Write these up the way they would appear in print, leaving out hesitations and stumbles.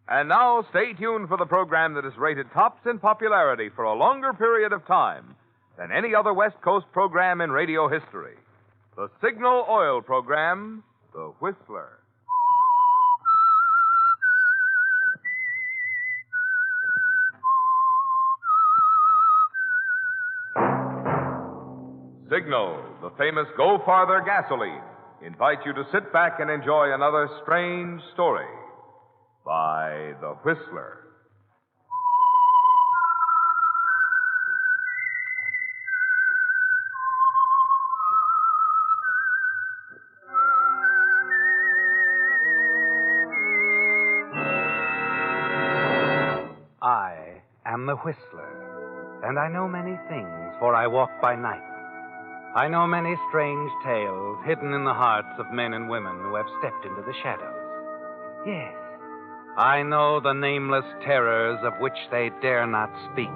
And now, stay tuned for the program that is rated tops in popularity for a longer period of time than any other West Coast program in radio history. The Signal Oil program, The Whistler. Signal, the famous Go Farther gasoline, invite you to sit back and enjoy another strange story by The Whistler. I am the Whistler, and I know many things, for I walk by night. I know many strange tales hidden in the hearts of men and women who have stepped into the shadows. Yes, I know the nameless terrors of which they dare not speak.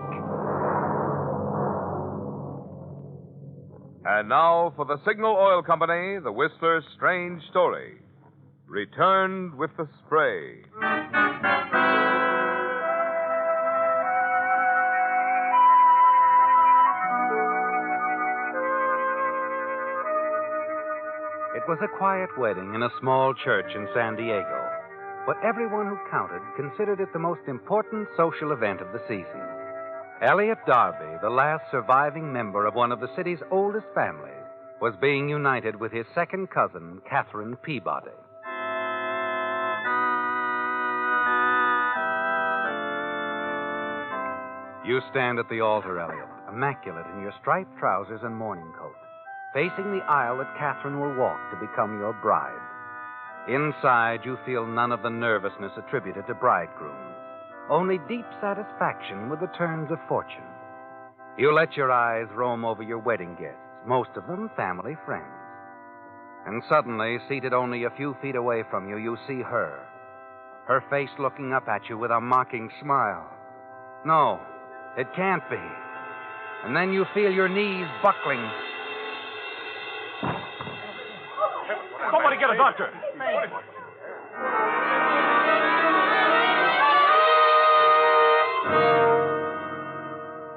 And now, for the Signal Oil Company, The Whistler's strange story, Returned with the Spray. It was a quiet wedding in a small church in San Diego, but everyone who counted considered it the most important social event of the season. Elliot Darby, the last surviving member of one of the city's oldest families, was being united with his second cousin, Catherine Peabody. You stand at the altar, Elliot, immaculate in your striped trousers and morning coat, facing the aisle that Catherine will walk to become your bride. Inside, you feel none of the nervousness attributed to bridegrooms, only deep satisfaction with the turns of fortune. You let your eyes roam over your wedding guests, most of them family friends. And suddenly, seated only a few feet away from you, you see her face looking up at you with a mocking smile. No, it can't be. And then you feel your knees buckling. Somebody get a doctor.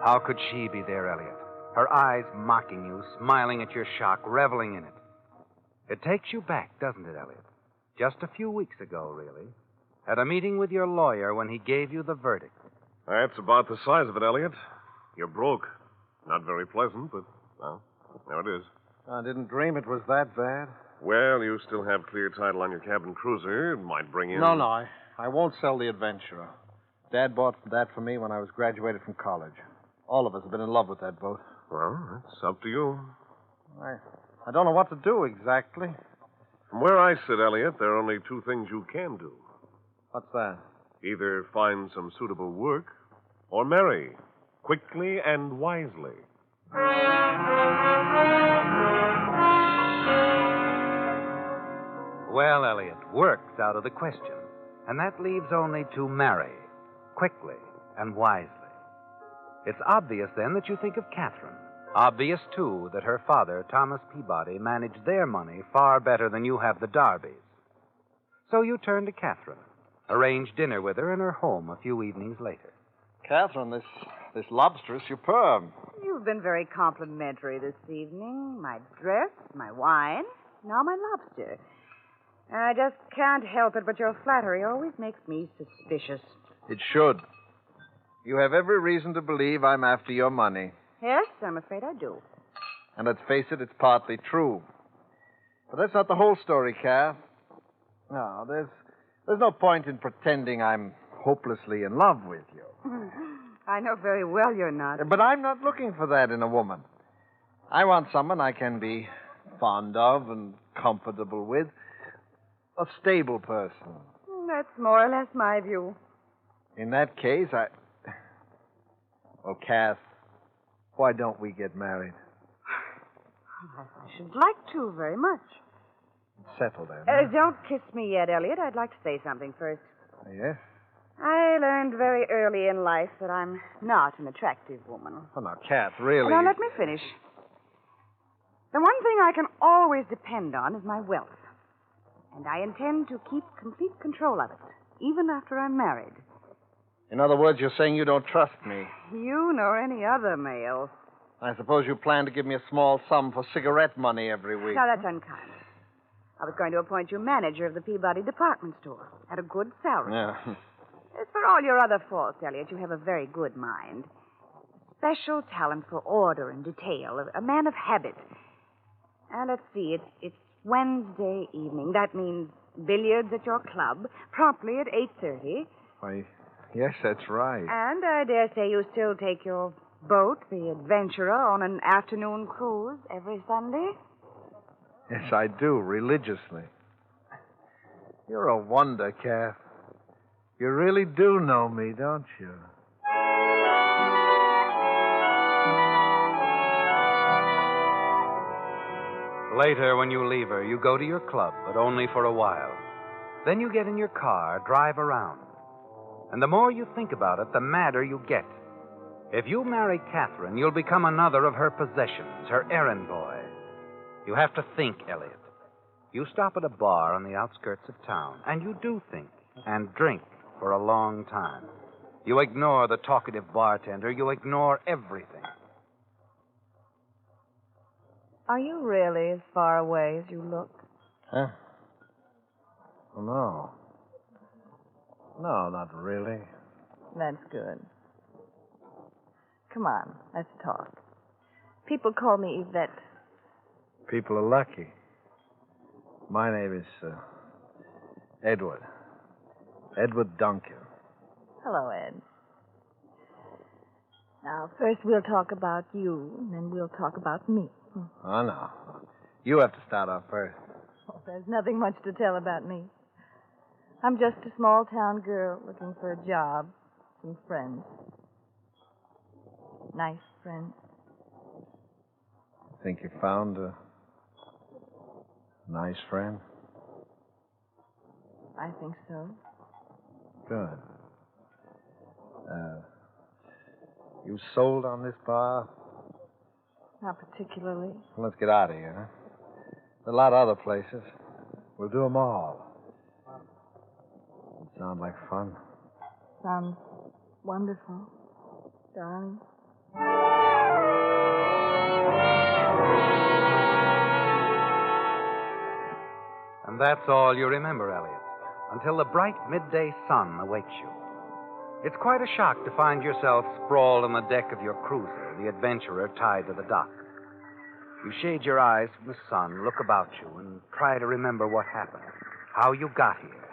How could she be there, Elliot? Her eyes mocking you, smiling at your shock, reveling in it. It takes you back, doesn't it, Elliot? Just a few weeks ago, really. At a meeting with your lawyer when he gave you the verdict. That's about the size of it, Elliot. You're broke. Not very pleasant, but, well, there it is. I didn't dream it was that bad. Well, you still have clear title on your cabin cruiser. It might bring in... No, I won't sell the Adventurer. Dad bought that for me when I was graduated from college. All of us have been in love with that boat. Well, it's up to you. I don't know what to do exactly. From where I sit, Elliot, there are only two things you can do. What's that? Either find some suitable work or marry, quickly and wisely. Well, Elliot, work's out of the question. And that leaves only to marry, quickly and wisely. It's obvious, then, that you think of Catherine. Obvious, too, that her father, Thomas Peabody, managed their money far better than you have the Darbys. So you turn to Catherine, arrange dinner with her in her home a few evenings later. Catherine, this lobster is superb. You've been very complimentary this evening. My dress, my wine, now my lobster. I just can't help it, but your flattery always makes me suspicious. It should. You have every reason to believe I'm after your money. Yes, I'm afraid I do. And let's face it, it's partly true. But that's not the whole story, Kath. No, there's no point in pretending I'm hopelessly in love with you. I know very well you're not. But I'm not looking for that in a woman. I want someone I can be fond of and comfortable with. A stable person. That's more or less my view. In that case, Well, Kath, why don't we get married? I should like to very much. Settle then. Don't kiss me yet, Elliot. I'd like to say something first. Yes? I learned very early in life that I'm not an attractive woman. Oh, now, Kath, really... Now, let me finish. The one thing I can always depend on is my wealth. And I intend to keep complete control of it. even after I'm married. In other words, you're saying you don't trust me. You nor any other male. I suppose you plan to give me a small sum for cigarette money every week. Now, that's unkind. I was going to appoint you manager of the Peabody department store at a good salary. Yeah. As for all your other faults, Elliot, you have a very good mind. Special talent for order and detail, a man of habit. Let's see, it's Wednesday evening. That means billiards at your club, promptly at 8:30. Why, yes, that's right. And I dare say you still take your boat, the Adventurer, on an afternoon cruise every Sunday? Yes, I do, religiously. You're a wonder, Kath. You really do know me, don't you? Later, when you leave her, you go to your club, but only for a while. Then you get in your car, drive around. And the more you think about it, the madder you get. If you marry Catherine, you'll become another of her possessions, her errand boy. You have to think, Elliot. You stop at a bar on the outskirts of town, and you do think and drink for a long time. You ignore the talkative bartender. You ignore everything. Are you really as far away as you look? Huh? Oh, no. No, not really. That's good. Come on, let's talk. People call me Yvette. People are lucky. My name is Edward. Edward Duncan. Hello, Ed. Now, first we'll talk about you, and then we'll talk about me. Oh, no. You have to start off first. Oh, there's nothing much to tell about me. I'm just a small-town girl looking for a job, some friends. Nice friends. Think you found a nice friend? I think so. Good. You sold on this bar? Not particularly. Well, let's get out of here, huh? There are a lot of other places. We'll do them all. Sound like fun? Sounds wonderful, darling. And that's all you remember, Elliot, until the bright midday sun awakes you. It's quite a shock to find yourself sprawled on the deck of your cruiser, the Adventurer, tied to the dock. You shade your eyes from the sun, look about you, and try to remember what happened, how you got here.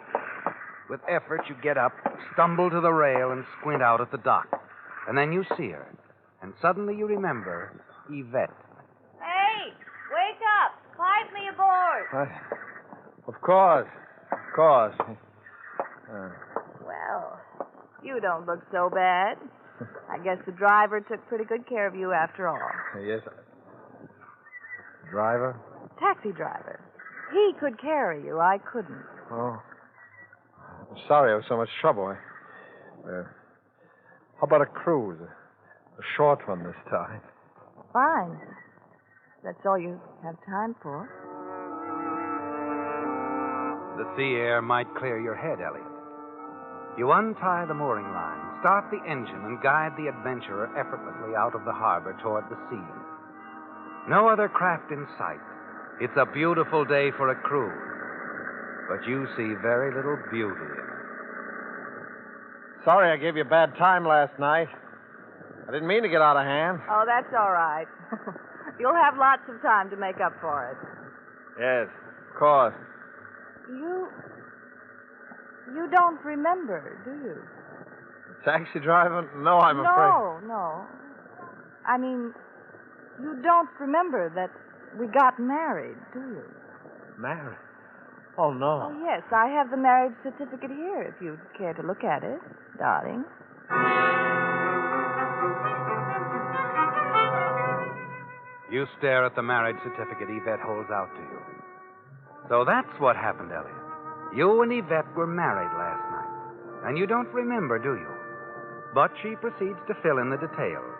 With effort, you get up, stumble to the rail, and squint out at the dock. And then you see her, and suddenly you remember Yvette. Hey, wake up. Pipe me aboard. Of course. Of course. Well, you don't look so bad. I guess the driver took pretty good care of you after all. Yes. Driver? Taxi driver. He could carry you. I couldn't. Oh. I'm sorry I was so much trouble. How about a cruise? A short one this time. Fine. That's all you have time for. The sea air might clear your head, Elliot. You untie the mooring line, start the engine, and guide the Adventurer effortlessly out of the harbor toward the sea. No other craft in sight. It's a beautiful day for a cruise, but you see very little beauty in it. Sorry I gave you a bad time last night. I didn't mean to get out of hand. Oh, that's all right. You'll have lots of time to make up for it. Yes, of course. You don't remember, do you? Taxi driver? No, I'm afraid. No. I mean, you don't remember that we got married, do you? Married? Oh, no. Oh, yes, I have the marriage certificate here, if you'd care to look at it, darling. You stare at the marriage certificate Yvette holds out to you. So that's what happened, Elliot. You and Yvette were married last night. And you don't remember, do you? But she proceeds to fill in the details.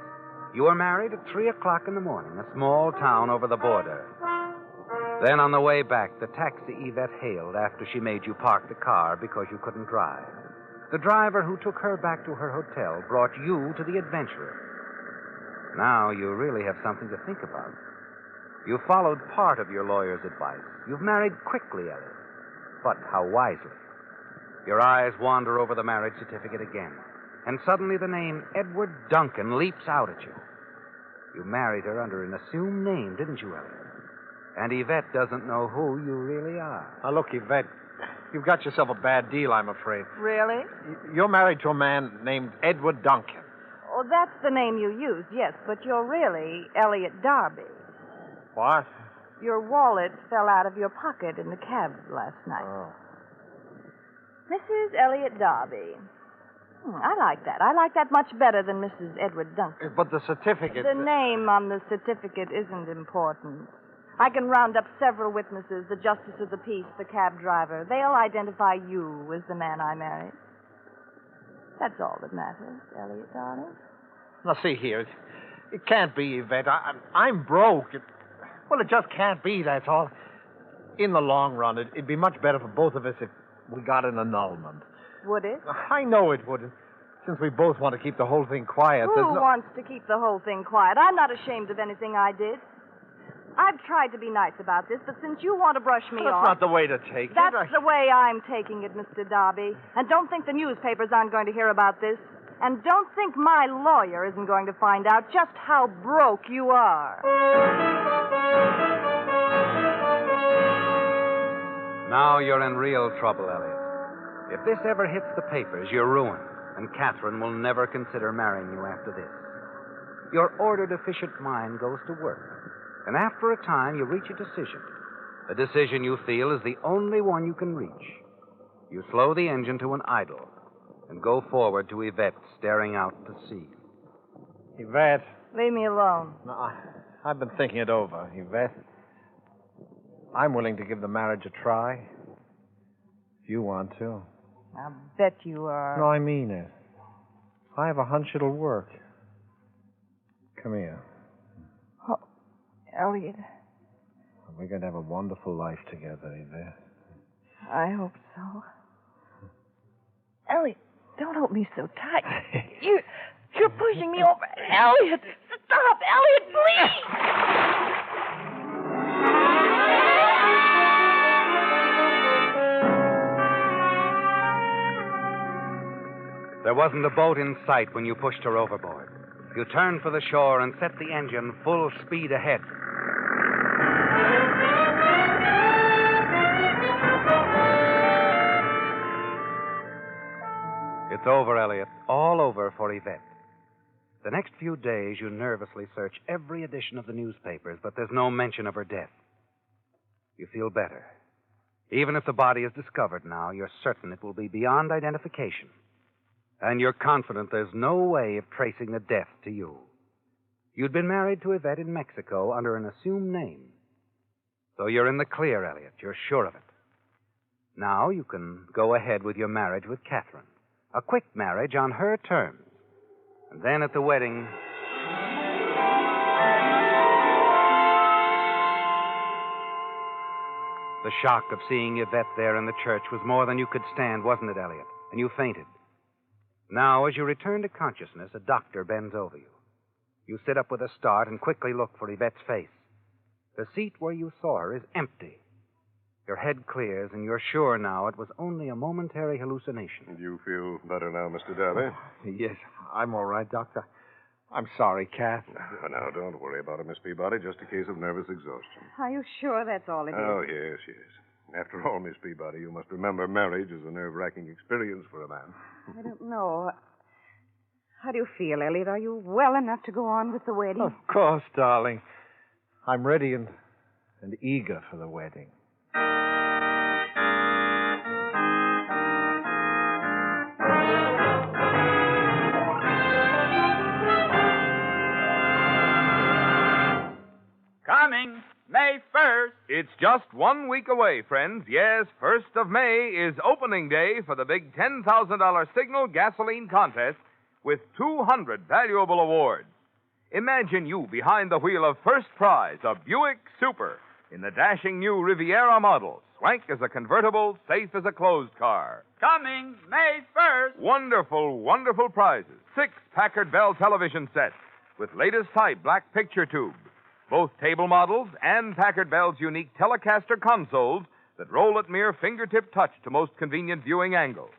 You were married at 3 o'clock in the morning, a small town over the border. Then on the way back, the taxi Yvette hailed after she made you park the car because you couldn't drive. The driver who took her back to her hotel brought you to the adventurer. Now you really have something to think about. You followed part of your lawyer's advice. You've married quickly, Elliot. But how wisely. Your eyes wander over the marriage certificate again, and suddenly the name Edward Duncan leaps out at you. You married her under an assumed name, didn't you, Elliot? And Yvette doesn't know who you really are. Now, look, Yvette, you've got yourself a bad deal, I'm afraid. Really? You're married to a man named Edward Duncan. Oh, that's the name you used, yes, but you're really Elliot Darby. What? Your wallet fell out of your pocket in the cab last night. Oh. Mrs. Elliot Darby. I like that. I like that much better than Mrs. Edward Duncan. But the certificate... The name on the certificate isn't important. I can round up several witnesses, the justice of the peace, the cab driver. They'll identify you as the man I married. That's all that matters, Elliot, darling. Now, see here. It can't be, Yvette. I'm broke. Well, it just can't be, that's all. In the long run, it'd be much better for both of us if we got an annulment. Would it? I know it would. Since we both want to keep the whole thing quiet, Who wants to keep the whole thing quiet? I'm not ashamed of anything I did. I've tried to be nice about this, but since you want to brush me That's off... not the way to take it. That's the way I'm taking it, Mr. Darby. And don't think the newspapers aren't going to hear about this. And don't think my lawyer isn't going to find out just how broke you are. Now you're in real trouble, Elliot. If this ever hits the papers, you're ruined, and Catherine will never consider marrying you after this. Your ordered, efficient mind goes to work, and after a time, you reach a decision you feel is the only one you can reach. You slow the engine to an idle and go forward to Yvette staring out to sea. Yvette. Leave me alone. No, I've been thinking it over, Yvette. I'm willing to give the marriage a try. If you want to. I bet you are. No, I mean it. I have a hunch it'll work. Come here. Oh, Elliot, We're going to have a wonderful life together, Yvette. I hope so. Elliot, don't hold me so tight. You're pushing me over. Elliot, stop. Elliot, please. There wasn't a boat in sight when you pushed her overboard. You turned for the shore and set the engine full speed ahead. It's over, Elliot. All over for Yvette. The next few days, you nervously search every edition of the newspapers, but there's no mention of her death. You feel better. Even if the body is discovered now, you're certain it will be beyond identification. And you're confident there's no way of tracing the death to you. You'd been married to Yvette in Mexico under an assumed name. So you're in the clear, Elliot. You're sure of it. Now you can go ahead with your marriage with Catherine. A quick marriage on her terms. And then at the wedding... The shock of seeing Yvette there in the church was more than you could stand, wasn't it, Elliot? And you fainted. Now, as you return to consciousness, a doctor bends over you. You sit up with a start and quickly look for Yvette's face. The seat where you saw her is empty. Your head clears, and you're sure now it was only a momentary hallucination. Do you feel better now, Mr. Darby? Yes, I'm all right, Doctor. I'm sorry, Kath. No, don't worry about it, Miss Peabody. Just a case of nervous exhaustion. Are you sure that's all it is? Oh, yes, yes. After all, Miss Peabody, you must remember marriage is a nerve-wracking experience for a man. I don't know. How do you feel, Elliot? Are you well enough to go on with the wedding? Of course, darling. I'm ready and eager for the wedding. Coming May 1st. It's just 1 week away, friends. Yes, 1st of May is opening day for the big $10,000 Signal gasoline contest with 200 valuable awards. Imagine you behind the wheel of first prize, a Buick Super, in the dashing new Riviera model. Swank as a convertible, safe as a closed car. Coming May 1st. Wonderful, wonderful prizes. 6 Packard Bell television sets with latest type black picture tube. Both table models and Packard Bell's unique Telecaster consoles that roll at mere fingertip touch to most convenient viewing angles.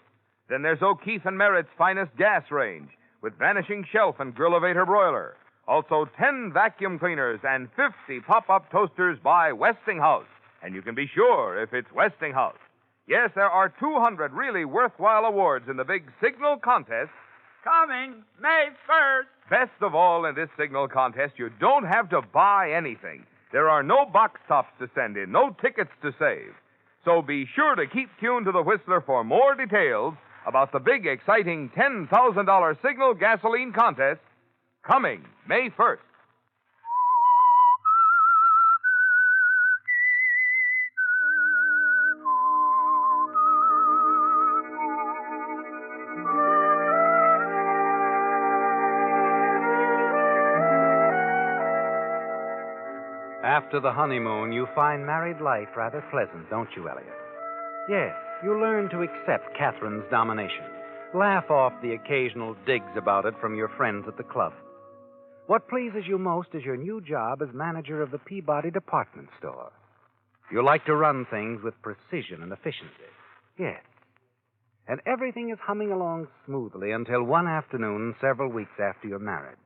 Then there's O'Keefe and Merritt's finest gas range with vanishing shelf and grill-evator broiler. Also 10 vacuum cleaners and 50 pop-up toasters by Westinghouse. And you can be sure if it's Westinghouse. Yes, there are 200 really worthwhile awards in the big Signal contest. Coming May 1st. Best of all, in this Signal contest, you don't have to buy anything. There are no box tops to send in, no tickets to save. So be sure to keep tuned to the Whistler for more details about the big, exciting $10,000 Signal gasoline contest coming May 1st. After the honeymoon, you find married life rather pleasant, don't you, Elliot? Yes, you learn to accept Catherine's domination. Laugh off the occasional digs about it from your friends at the club. What pleases you most is your new job as manager of the Peabody department store. You like to run things with precision and efficiency. Yes. And everything is humming along smoothly until one afternoon several weeks after your marriage.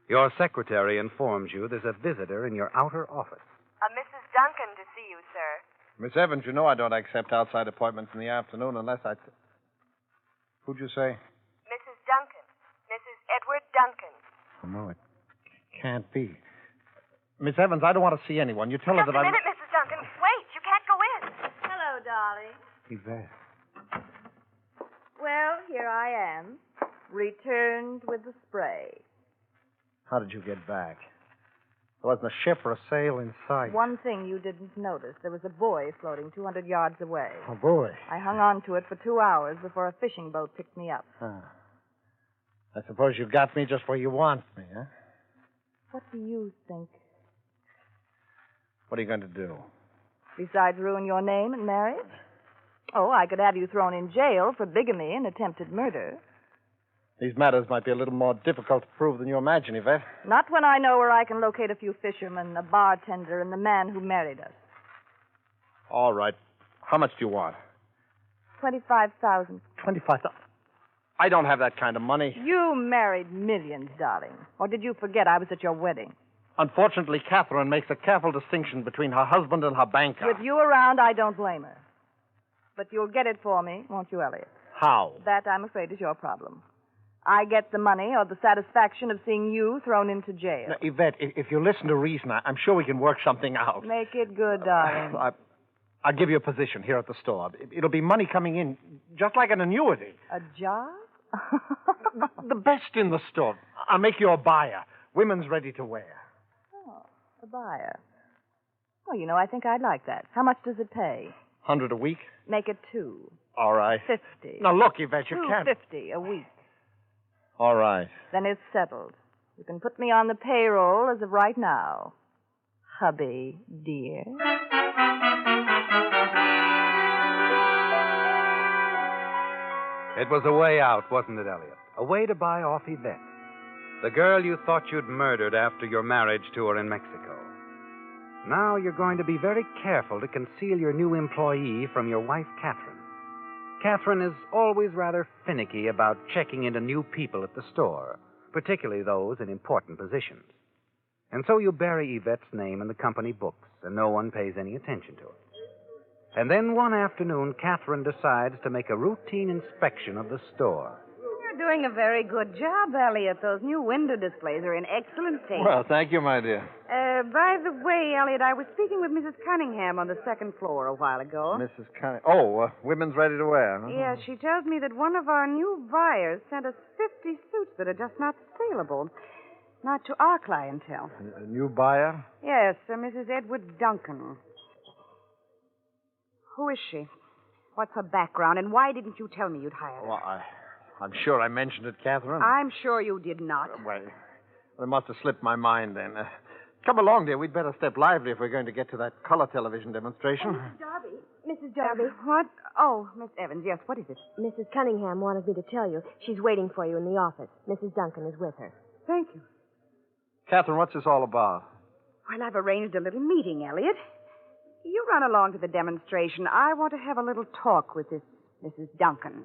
Your secretary informs you there's a visitor in your outer office. Mrs. Duncan to see you, sir. Miss Evans, you know I don't accept outside appointments in the afternoon unless I... Who'd you say? Mrs. Duncan. Mrs. Edward Duncan. Oh, no, it can't be. Miss Evans, I don't want to see anyone. You tell her Just that a I'm... minute, Mrs. Duncan. Wait, you can't go in. Hello, darling. Yvette. Well, here I am, returned with the spray. How did you get back? There wasn't a ship or a sail in sight. One thing you didn't notice. There was a buoy floating 200 yards away. Oh, boy. I hung on to it for 2 hours before a fishing boat picked me up. Ah. I suppose you got me just where you want me, huh? What do you think? What are you going to do? Besides ruin your name and marriage? Oh, I could have you thrown in jail for bigamy and attempted murder. These matters might be a little more difficult to prove than you imagine, Yvette. Not when I know where I can locate a few fishermen, a bartender, and the man who married us. All right. How much do you want? 25,000. 25,000. I don't have that kind of money. You married millions, darling. Or did you forget I was at your wedding? Unfortunately, Catherine makes a careful distinction between her husband and her banker. With you around, I don't blame her. But you'll get it for me, won't you, Elliot? How? That, I'm afraid, is your problem. I get the money or the satisfaction of seeing you thrown into jail. Now, Yvette, if you listen to reason, I'm sure we can work something out. Make it good, darling. I'll give you a position here at the store. It'll be money coming in, just like an annuity. A job? The best in the store. I'll make you a buyer. Women's ready to wear. Oh, a buyer. Well, you know, I think I'd like that. How much does it pay? 100 a week? Make it 2. All right. 50. Now, look, Yvette, you can't... 250 a week. All right. Then it's settled. You can put me on the payroll as of right now. Hubby, dear. It was a way out, wasn't it, Elliot? A way to buy off Yvette. The girl you thought you'd murdered after your marriage to her in Mexico. Now you're going to be very careful to conceal your new employee from your wife, Catherine. Catherine is always rather finicky about checking into new people at the store, particularly those in important positions. And so you bury Yvette's name in the company books, and no one pays any attention to it. And then one afternoon, Catherine decides to make a routine inspection of the store. You're doing a very good job, Elliot. Those new window displays are in excellent taste. Well, thank you, my dear. By the way, Elliot, I was speaking with Mrs. Cunningham on the second floor a while ago. Mrs. Cunningham. Oh, women's ready to wear, huh? Yeah, she tells me that one of our new buyers sent us 50 suits that are just not saleable. Not to our clientele. A new buyer? Yes, Mrs. Edward Duncan. Who is she? What's her background, and why didn't you tell me you'd hired her? Well, I'm sure I mentioned it, Catherine. I'm sure you did not. Well, it must have slipped my mind then. Come along, dear. We'd better step lively if we're going to get to that color television demonstration. Darby. Mrs. Darby. What? Oh, Miss Evans, yes, what is it? Mrs. Cunningham wanted me to tell you. She's waiting for you in the office. Mrs. Duncan is with her. Thank you. Catherine, what's this all about? Well, I've arranged a little meeting, Elliot. You run along to the demonstration. I want to have a little talk with this Mrs. Duncan.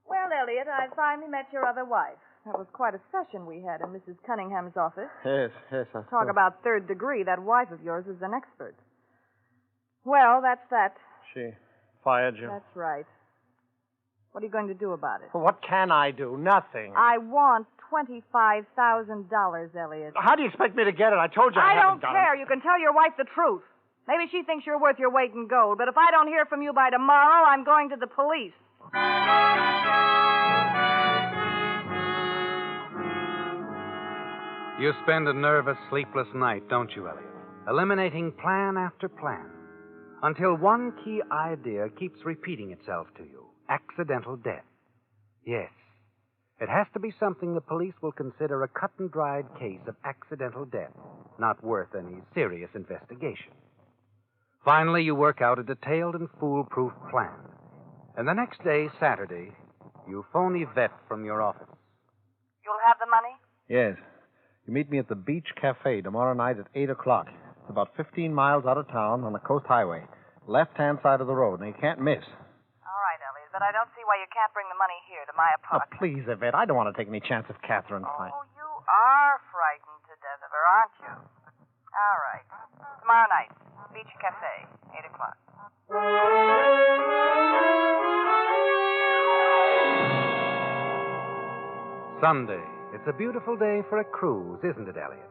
Well, Elliot, I finally met your other wife. That was quite a session we had in Mrs. Cunningham's office. Yes. Talk about third degree. That wife of yours is an expert. Well, that's that. She fired you? That's right. What are you going to do about it? What can I do? Nothing. I want $25,000, Elliot. How do you expect me to get it? I told you I I haven't don't got care. it. You can tell your wife the truth. Maybe she thinks you're worth your weight in gold, but if I don't hear from you by tomorrow, I'm going to the police. You spend a nervous, sleepless night, don't you, Elliot? Eliminating plan after plan. Until one key idea keeps repeating itself to you. Accidental death. Yes. It has to be something the police will consider a cut-and-dried case of accidental death, not worth any serious investigation. Finally, you work out a detailed and foolproof plan. And the next day, Saturday, you phone Yvette from your office. You'll have the money? Yes. You meet me at the Beach Cafe tomorrow night at 8 o'clock. It's about 15 miles out of town on the Coast Highway. Left-hand side of the road, and you can't miss. All right, Elliot, but I don't see why you can't bring the money here to my Oh, apartment. please, Yvette. I don't want to take any chance of Catherine. Oh, you are frightened to death of her, aren't you? All right. Tomorrow night, Beach Cafe, 8 o'clock. Sunday. It's a beautiful day for a cruise, isn't it, Elliot?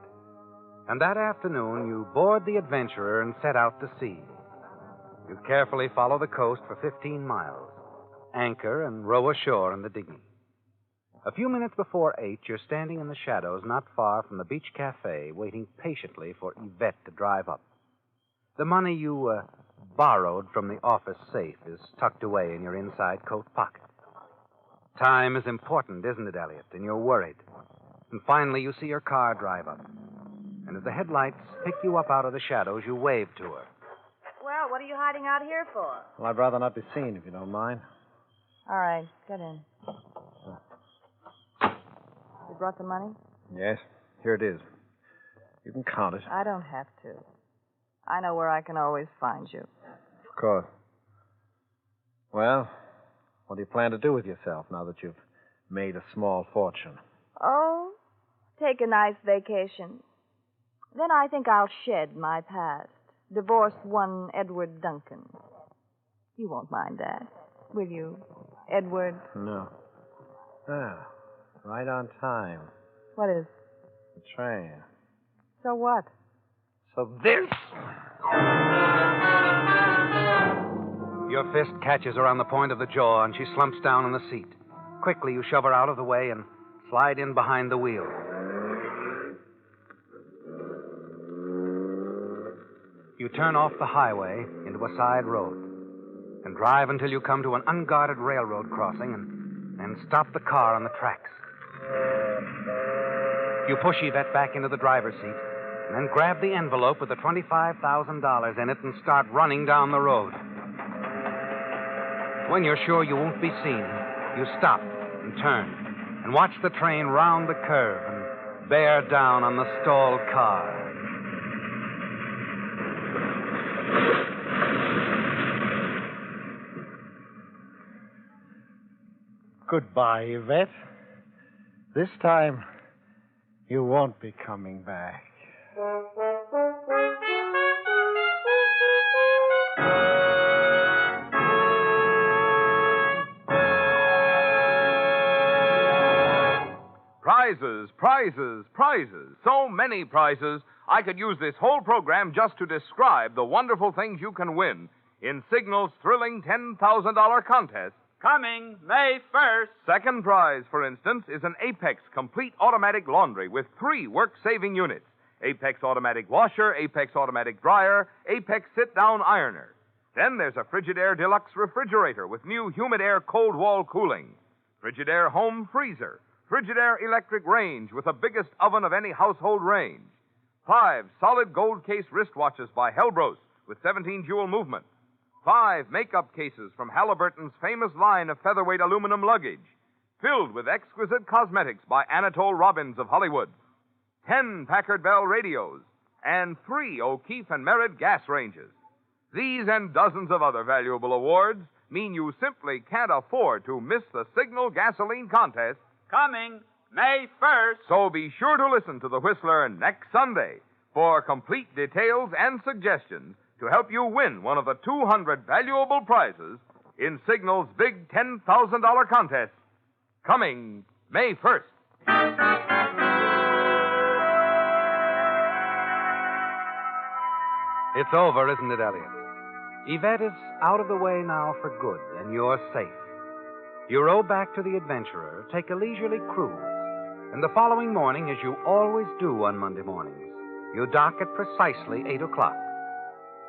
And that afternoon, you board the Adventurer and set out to sea. You carefully follow the coast for 15 miles, anchor and row ashore in the dinghy. A few minutes before 8, you're standing in the shadows not far from the Beach Cafe, waiting patiently for Yvette to drive up. The money you borrowed from the office safe is tucked away in your inside coat pocket. Time is important, isn't it, Elliot? And you're worried. And finally, you see your car drive up. And as the headlights pick you up out of the shadows, you wave to her. Well, what are you hiding out here for? Well, I'd rather not be seen, if you don't mind. All right, get in. You brought the money? Yes. Here it is. You can count it. I don't have to. I know where I can always find you. Of course. Well, what do you plan to do with yourself now that you've made a small fortune? Oh, take a nice vacation. Then I think I'll shed my past. Divorce one Edward Duncan. You won't mind that, will you, Edward? No. Ah, right on time. What is? The train. So what? So this. Your fist catches her on the point of the jaw, and she slumps down in the seat. Quickly, you shove her out of the way and slide in behind the wheel. You turn off the highway into a side road and drive until you come to an unguarded railroad crossing and stop the car on the tracks. You push Yvette back into the driver's seat and then grab the envelope with the $25,000 in it and start running down the road. When you're sure you won't be seen, you stop and turn and watch the train round the curve and bear down on the stalled car. Goodbye, Yvette. This time, you won't be coming back. Prizes, prizes, prizes. So many prizes, I could use this whole program just to describe the wonderful things you can win in Signal's thrilling $10,000 contest. Coming May 1st. Second prize, for instance, is an Apex complete automatic laundry with 3 work-saving units. Apex automatic washer, Apex automatic dryer, Apex sit-down ironer. Then there's a Frigidaire Deluxe refrigerator with new humid air cold wall cooling. Frigidaire Home Freezer. Frigidaire Electric Range with the biggest oven of any household range. 5 solid gold case wristwatches by Helbros with 17 jewel movement. 5 makeup cases from Halliburton's famous line of featherweight aluminum luggage, filled with exquisite cosmetics by Anatole Robbins of Hollywood. 10 Packard Bell radios, and 3 O'Keefe and Merritt gas ranges. These and dozens of other valuable awards mean you simply can't afford to miss the Signal Gasoline Contest. Coming May 1st. So be sure to listen to the Whistler next Sunday for complete details and suggestions to help you win one of the 200 valuable prizes in Signal's big $10,000 contest. Coming May 1st. It's over, isn't it, Elliot? Yvette is out of the way now for good, and you're safe. You row back to the Adventurer, take a leisurely cruise, and the following morning, as you always do on Monday mornings, you dock at precisely 8 o'clock.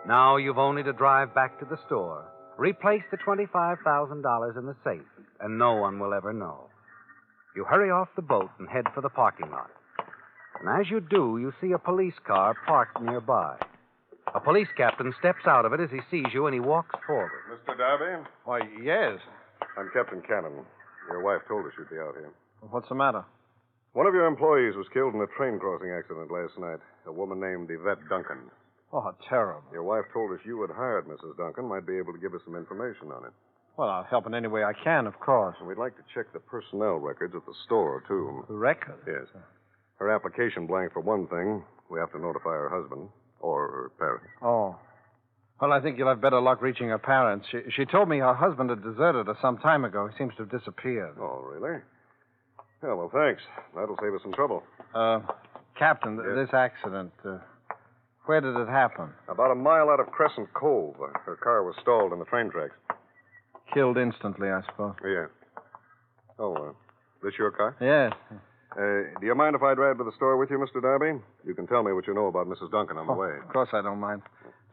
Now you've only to drive back to the store, replace the $25,000 in the safe, and no one will ever know. You hurry off the boat and head for the parking lot. And as you do, you see a police car parked nearby. A police captain steps out of it as he sees you, and he walks forward. Mr. Darby? Why, yes. I'm Captain Cannon. Your wife told us you'd be out here. What's the matter? One of your employees was killed in a train crossing accident last night. A woman named Yvette Duncan. Oh, terrible. Your wife told us you had hired Mrs. Duncan. Might be able to give us some information on it. Well, I'll help in any way I can, of course. And we'd like to check the personnel records at the store, too. The record? Yes. Her application blank for one thing. We have to notify her husband or her parents. Oh. Well, I think you'll have better luck reaching her parents. She told me her husband had deserted her some time ago. He seems to have disappeared. Oh, really? Yeah, well, thanks. That'll save us some trouble. Captain, Yes? this accident, where did it happen? About a mile out of Crescent Cove. Her car was stalled in the train tracks. Killed instantly, I suppose. Yeah. Oh, this your car? Yes. Do you mind if I drive to the store with you, Mr. Darby? You can tell me what you know about Mrs. Duncan on the way. Of course I don't mind.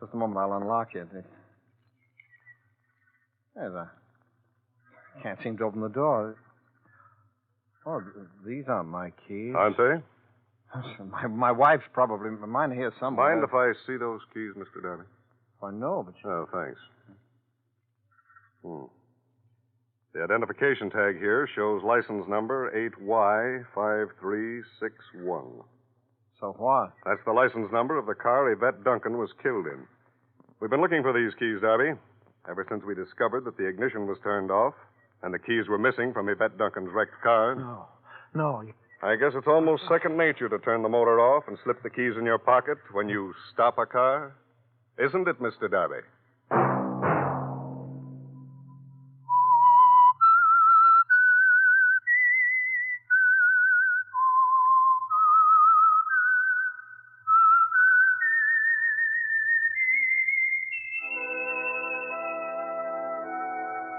Just a moment, I'll unlock it. I can't seem to open the door. Oh, these aren't my keys. Aren't they? My wife's probably mine here somewhere. Mind if I see those keys, Mr. Darby? I know, but Oh, thanks. The identification tag here shows license number 8Y5361. So what? That's the license number of the car Yvette Duncan was killed in. We've been looking for these keys, Darby, ever since we discovered that the ignition was turned off and the keys were missing from Yvette Duncan's wrecked car. No. I guess it's almost second nature to turn the motor off and slip the keys in your pocket when you stop a car. Isn't it, Mr. Darby?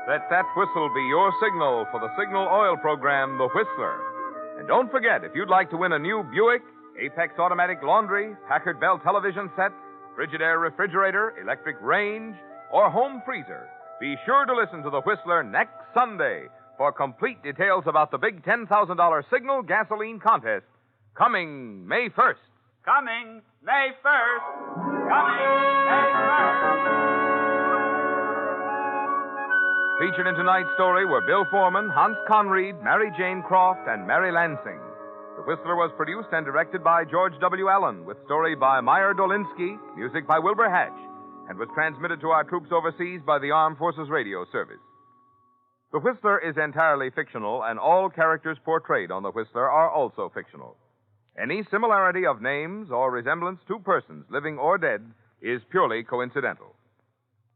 Let that whistle be your signal for the Signal Oil program, The Whistler. And don't forget, if you'd like to win a new Buick, Apex automatic laundry, Packard Bell television set, Frigidaire refrigerator, electric range, or home freezer, be sure to listen to The Whistler next Sunday for complete details about the big $10,000 Signal gasoline contest coming May 1st. Coming May 1st. Coming May 1st. Featured in tonight's story were Bill Foreman, Hans Conried, Mary Jane Croft, and Mary Lansing. The Whistler was produced and directed by George W. Allen, with story by Meyer Dolinsky, music by Wilbur Hatch, and was transmitted to our troops overseas by the Armed Forces Radio Service. The Whistler is entirely fictional, and all characters portrayed on The Whistler are also fictional. Any similarity of names or resemblance to persons, living or dead, is purely coincidental.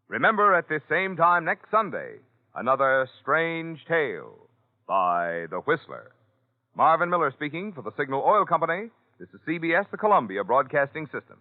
Remember, at this same time next Sunday, another strange tale by The Whistler. Marvin Miller speaking for the Signal Oil Company. This is CBS, the Columbia Broadcasting System.